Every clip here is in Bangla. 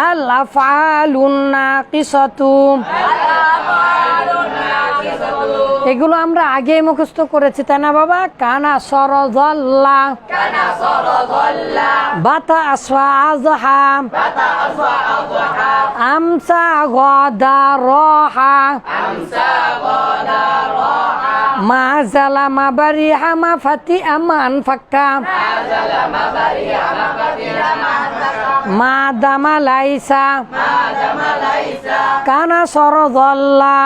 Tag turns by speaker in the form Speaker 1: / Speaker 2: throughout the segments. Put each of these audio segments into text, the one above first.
Speaker 1: আল আফআলুন নাকিসাতু। এগুলো আমরা আগে মুখস্থ করেছি তাই না বাবা? কানা সরজল্লা, বাতা আসফা আজহা, আমসা গদা রহা, মা জালামা বারিহা মা ফাতি আমান ফাক্কা, মা দামা লাইসা, কানা সরজল্লা,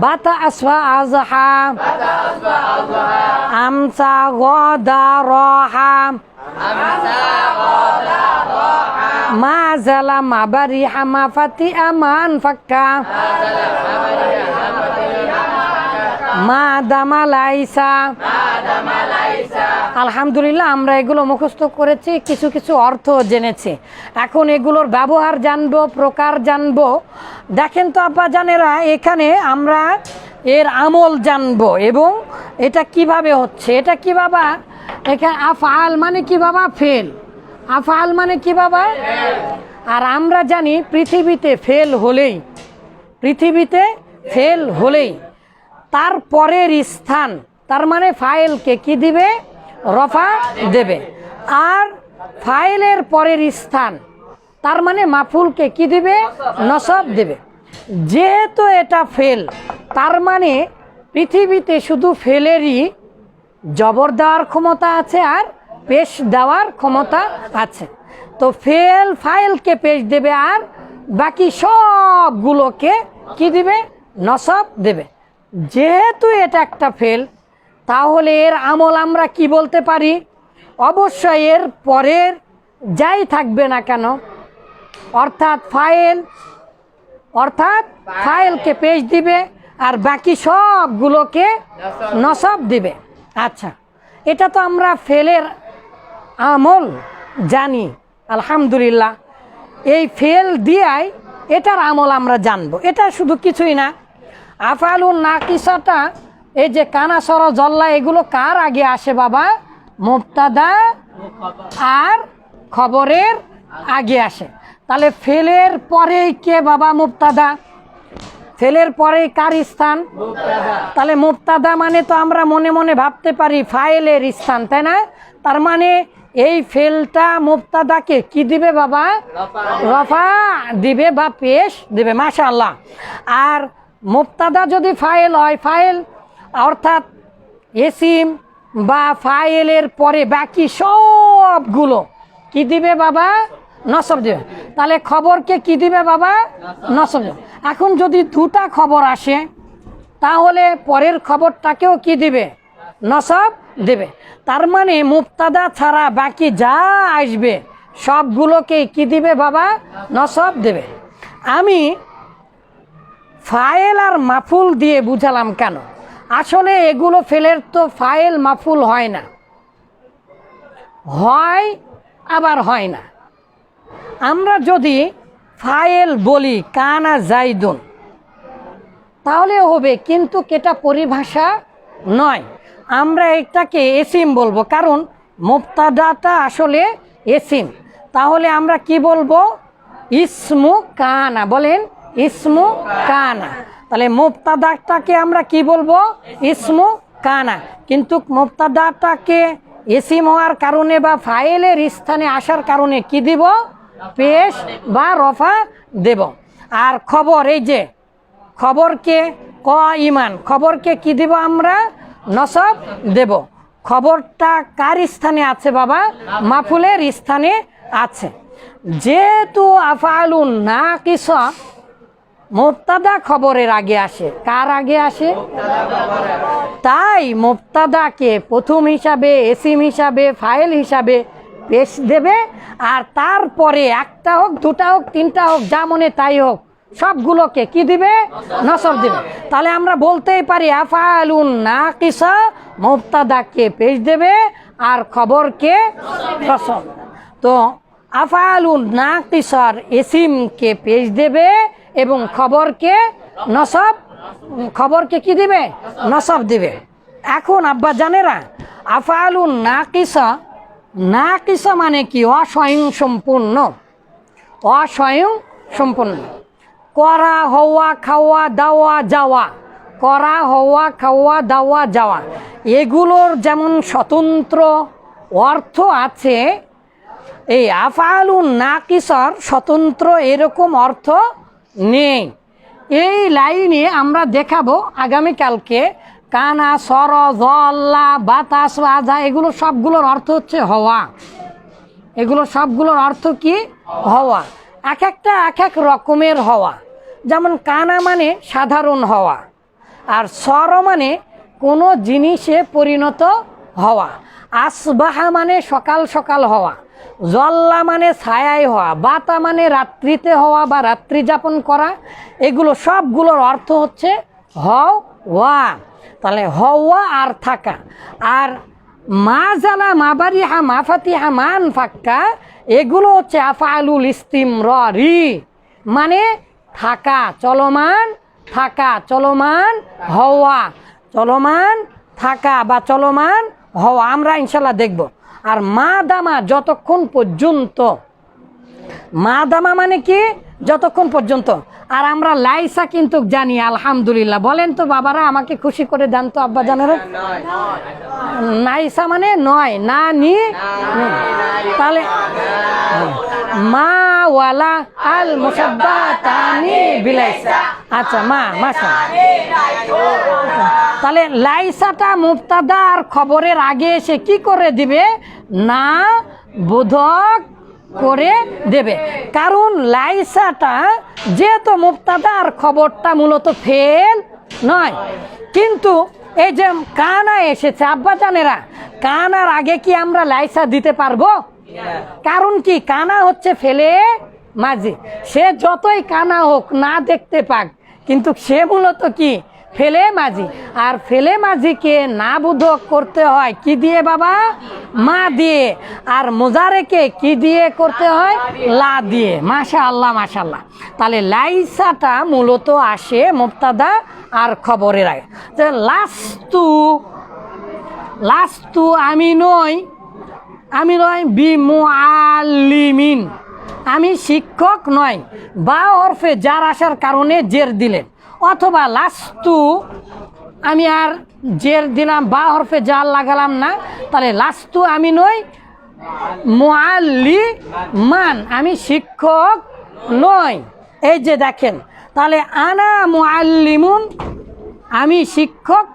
Speaker 1: বাতা আসফা আজহা, আমসা গদা রহা, মা জালামা বারিহা মা ফাতি আমান ফাক্কা, মা দামা লাইসা। আলহামদুলিল্লাহ আমরা এগুলো মুখস্থ করেছি, কিছু কিছু অর্থ জেনেছি। এখন এগুলোর ব্যবহার জানবো, প্রকার জানবো। দেখেন তো আব্বা জানেরা, এখানে আমরা এর আমল জানবো এবং এটা কিভাবে হচ্ছে। এটা কি বাবা? এখানে আফআল মানে কি বাবা? ফেল। আফআল মানে কি বাবা? আর আমরা জানি পৃথিবীতে ফেল হলেই তার পরের স্থান, তার মানে ফাইলকে কি দিবে? রফা দেবে। আর ফাইলের পরের স্থান, তার মানে মাফুলকে কি দিবে? নসব দেবে। যেহেতু এটা ফেল, তার মানে পৃথিবীতে শুধু ফেলেরই জবর দেওয়ার ক্ষমতা আছে আর পেশ দেওয়ার ক্ষমতা আছে। তো ফেল ফাইলকে পেশ দেবে আর বাকি সবগুলোকে কি দিবে? নসব দেবে। যেহেতু এটা একটা ফেল, তাহলে এর আমল আমরা কি বলতে পারি? অবশ্যই এর পরের যাই থাকবে না কেন, অর্থাৎ ফাইলকে পেশ দিবে আর বাকি সবগুলোকে নসব দিবে। আচ্ছা, এটা তো আমরা ফেলের আমল জানি আলহামদুলিল্লাহ। এই ফেল দিয়াই এটার আমল আমরা জানবো। এটা শুধু কিছুই না, আফআলুন নাকিসাটা, এই যে কানা সরজল্লা, এগুলো কার আগে আসে বাবা? মুবতাদা আর খবরের আগে আসে। তাহলে ফেলের পরেই কে বাবা? মুবতাদা। ফেলের পরেই কার স্থান? তাহলে মুবতাদা মানে তো আমরা মনে মনে ভাবতে পারি ফাইলের স্থান, তাই না? তার মানে এই ফেলটা মুবতাদাকে কি দিবে বাবা? রফা দিবে বা পেশ দিবে। মাশাআল্লাহ। আর মুবতাদা যদি ফাইল হয়, ফাইল অর্থাৎ ইসিম বা ফাইলের পরে বাকি সবগুলো কি দিবে বাবা? নসব দিবে। তাহলে খবরকে কি দিবে বাবা? নসব দিবে। এখন যদি দুটা খবর আসে, তাহলে পরের খবরটাকেও কি দিবে? নসব দেবে। তার মানে মুবতাদা ছাড়া বাকি যা আসবে সবগুলোকে কি দিবে বাবা? নসব দেবে। আমি ফাইল আর মাফুল দিয়ে বুঝালাম কেন? আসলে এগুলো ফেলের তো ফাইল মাফুল হয় না, হয় আবার হয় না। আমরা যদি ফাইল বলি কানা জাইদুন, তাহলে হবে, কিন্তু এটা পরিভাষা নয়। আমরা এটাকে এসিম বলবো, কারণ মুবতাদাটা আসলে এসিম। তাহলে আমরা কি বলবো? ইসমু কানা। বলেন ইসমু কানা। তাহলে মুবতাদাটাকে আমরা কি বলবো? ইসমু কানা। কিন্তু মুবতাদাটাকে এসিম হওয়ার কারণে বা ফাইলের স্থানে আসার কারণে কি দিব? পেশ বা রফা দেব। আর খবর, এই যে খবরকে ইমান, খবরকে কি দিব আমরা? নসব দেব। খবরটা কার স্থানে আছে বাবা? মাফুলের স্থানে আছে। যেহেতু আফআলুন নাকিসা মুবতাদা খবরের আগে আসে, কার আগে আসে? তাই মুবতাদাকে প্রথম হিসাবে, এসিম হিসাবে, ফাইল হিসাবে পেশ দেবে। আর তারপরে একটা হোক, দুটা হোক, তিনটা হোক, যা মনে তাই হোক, সবগুলোকে কি দিবে? নসব দিবে। তাহলে আমরা বলতেই পারি আফআলুন নাকিসা মুবতাদাকে পেশ দেবে আর খবরকে নসব। তো আফআলুন নাকিসার ইসিমকে পেশ দেবে এবং খবরকে নসব, খবরকে কি দিবে? নসব দিবে। এখন আব্বা জানেরা, আফআলুন নাকিসা নাকিসা মানে কি? অস্বয়ং সম্পূর্ণ, অস্বয়ং সম্পূর্ণ। করা, হওয়া, খাওয়া, দাওয়া, যাওয়া, করা, হওয়া, খাওয়া, দাওয়া, যাওয়া, এগুলোর যেমন স্বতন্ত্র অর্থ আছে, এই আফআলুন নাকিসার স্বতন্ত্র এরকম অর্থ নেই। এই লাইনে আমরা দেখাবো আগামীকালকে। কানা, সর, জল্লা, বাতাস, আজা, এগুলো সবগুলোর অর্থ হচ্ছে হওয়া। এগুলো সবগুলোর অর্থ কি? হওয়া। এক একটা এক এক রকমের হওয়া। যেমন কানা মানে সাধারণ হওয়া, আর সর মানে কোনো জিনিসে পরিণত হওয়া, আসবাহা মানে সকাল সকাল হওয়া, জল্লা মানে ছায়ায় হওয়া, বাতা মানে রাত্রিতে হওয়া বা রাত্রি যাপন করা। এগুলো সবগুলোর অর্থ হচ্ছে হওয়া। তাহলে হওয়া আর থাকা। আর মা জালা, মা বারিহা, মা ফাতিহা, মান ফাক্কা, এগুলো হচ্ছে আফআলুল ইস্তিমরারি, মানে থাকা, চলমান থাকা, চলমান হওয়া, চলমান থাকা বা চলমান হওয়া আমরা ইনশাল্লাহ দেখব। আর মা দামা, যতক্ষণ পর্যন্ত। মা দামা মানে কি? যতক্ষণ পর্যন্ত। আর আমরা লাইসা কিন্তু জানি, আলহামদুলিল্লাহ। বলেন তো বাবারা, আমাকে খুশি করে জানতো আব্বা জানেরা। নাইসা মানে নয়, না নি। তাহলে মা ওয়ালা আল মুসাব্বাতানি বিলাইসা। আচ্ছা, মা, মাশাআল্লাহ। তাহলে লাইসাটা মুবতাদা আর খবরের আগে এসে কি করে দিবে? না বোধক করে দেবে। কারণ লাইসাটা যেহেতু মুবতাদা আর খবরটা মূলত ফেল নয়। কিন্তু এই যে কানা এসেছে আব্বা জানেরা, কানার আগে কি আমরা লাইসা দিতে পারবো? কারণ কি? কানা হচ্ছে ফেলে মাঝি। সে যতই কানা হোক, না দেখতে পাক, কিন্তু সে মূলত কি? ফেলে মাঝি। আর ফেলে মাঝিকে না বোধক করতে হয় কি দিয়ে বাবা? মা দিয়ে। আর মোজারেকে কি দিয়ে করতে হয়? লা দিয়ে। মাশাআল্লাহ, মাশাআল্লাহ। তাহলে লাইসাটা মূলত আসে মুবতাদা আর খবরের আগে। লাস্তু, লাস্তু আমি নই, আমি নয় বিমুআল্লিমিন, আমি শিক্ষক নয়। বা হরফে জার আসার কারণে জের দিলেন। অথবা লাস্তু, আমি আর জের দিলাম, বা হরফে জার লাগালাম না। তাহলে লাস্তু আমি নই মুআল্লিমান, আমি শিক্ষক নই। এই যে দেখেন, তাহলে আনা মুআল্লিমুন, আমি শিক্ষক,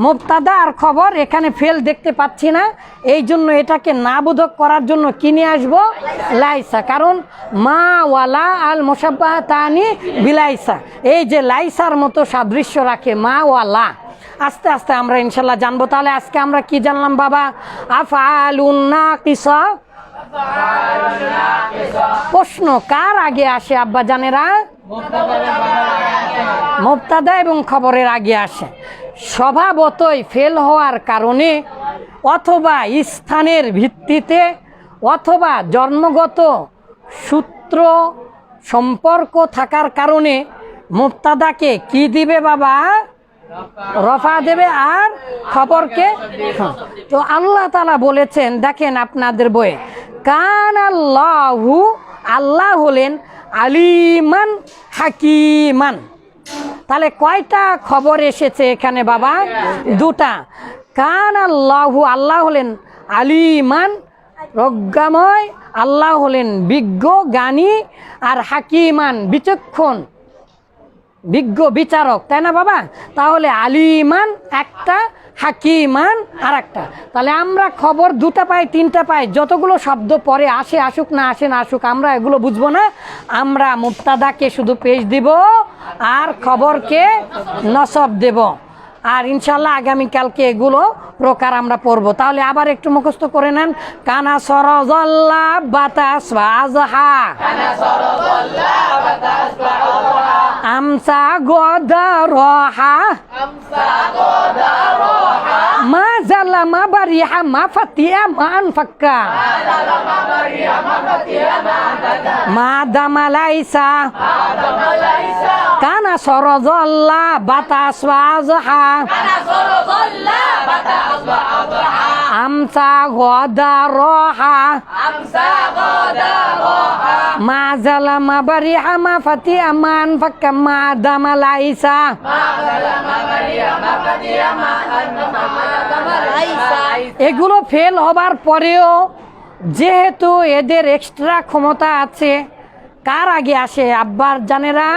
Speaker 1: মুবতাদা আর খবর। এখানে ফেল দেখতে পাচ্ছি না, এই জন্য এটাকে না বোধক করার জন্য কি নিয়ে আসবো? লাইসা। কারণ মা ওয়ালা আল মুসাব্বাতানি বিলাইসা, এই যে লাইসার মতো সাদৃশ্য রাখে মা ওয়ালা। আস্তে আস্তে আমরা ইনশাল্লাহ জানবো। তাহলে আজকে আমরা কি জানলাম বাবা? আফআলুন নাকিসা। প্রশ্ন কার আগে আসে আব্বা জানেরা? মুবতাদা এবং খবরের আগে আসে। স্বভাবতই ফেল হওয়ার কারণে, অথবা স্থানের ভিত্তিতে, অথবা জন্মগত সূত্র সম্পর্ক থাকার কারণে মুবতাদাকে কি দিবে বাবা? রফা দেবে, আর খবরকে। তো আল্লাহ তাআলা বলেছেন, দেখেন আপনাদের বইয়ে, কান আল্লাহু, আল্লাহ হলেন আলিমান হাকিমান। তাহলে কয়টা খবর এসেছে এখানে বাবা? দুটা। কান আল্লাহু, আল্লাহ হলেন আলিমান প্রজ্ঞাময়, আল্লাহ হলেন বিজ্ঞ জ্ঞানী, আর হাকিমান বিচক্ষণ, বিজ্ঞ বিচারক, তাই না বাবা? তাহলে আলিমান একটা, হাকিমান আর একটা। তাহলে আমরা খবর দুটা পাই, তিনটা পাই, যতগুলো শব্দ পরে আসে আসুক, না আসে না আসুক, আমরা এগুলো বুঝবো না। আমরা মুবতাদাকে শুধু পেশ দিব আর খবরকে নসব দেব। আর ইনশাল্লাহ আগামীকালকে এগুলো প্রকার আমরা পড়বো। তাহলে আবার একটু মুখস্থ করে নেন। কানা সরজল্লা বাতাস আজহা, আমসা গদা রহা, মা জাল জালামা বারিহা মা ফাতিয়া মা আনফাক্কা মা দামা লাইসা কানা সরজল্লা বাতাস ওয়াজহা আমসা গদা রহা মা জালামা বারিহা মা ফাতিয়া মা আনফাক্কা মা দামা লাইসা এগুলো ফেল হবার পরেও যেহেতু এদের এক্সট্রা ক্ষমতা আছে, কার আগে আসে? আব্বার জানেরা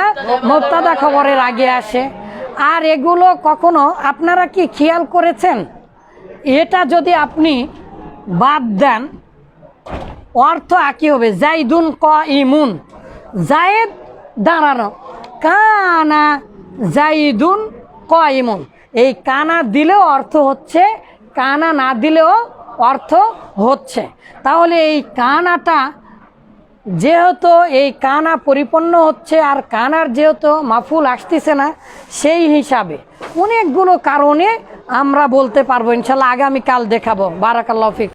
Speaker 1: মুবতাদা খবরের আগে আসে। আর এগুলো কখনো আপনারা কি খেয়াল করেছেন, এটা যদি আপনি বাদ দেন অর্থ একই হবে। জাইদুন ক ইমুন, জায়েদ দাঁড়ানো, কানা জাইদুন ক ইমুন। এই কানা দিলেও অর্থ হচ্ছে, কানা না দিলেও অর্থ হচ্ছে। তাহলে এই কানাটা যেহেতু এই কানা পরিপূর্ণ হচ্ছে আর কানার যেহেতু মাফুল আসতেছে না, সেই হিসাবে অনেকগুলো কারণে আমরা বলতে পারবো। ইনশাল্লাহ আগামীকাল দেখাবো। বারাকাল্লাহু ফিক।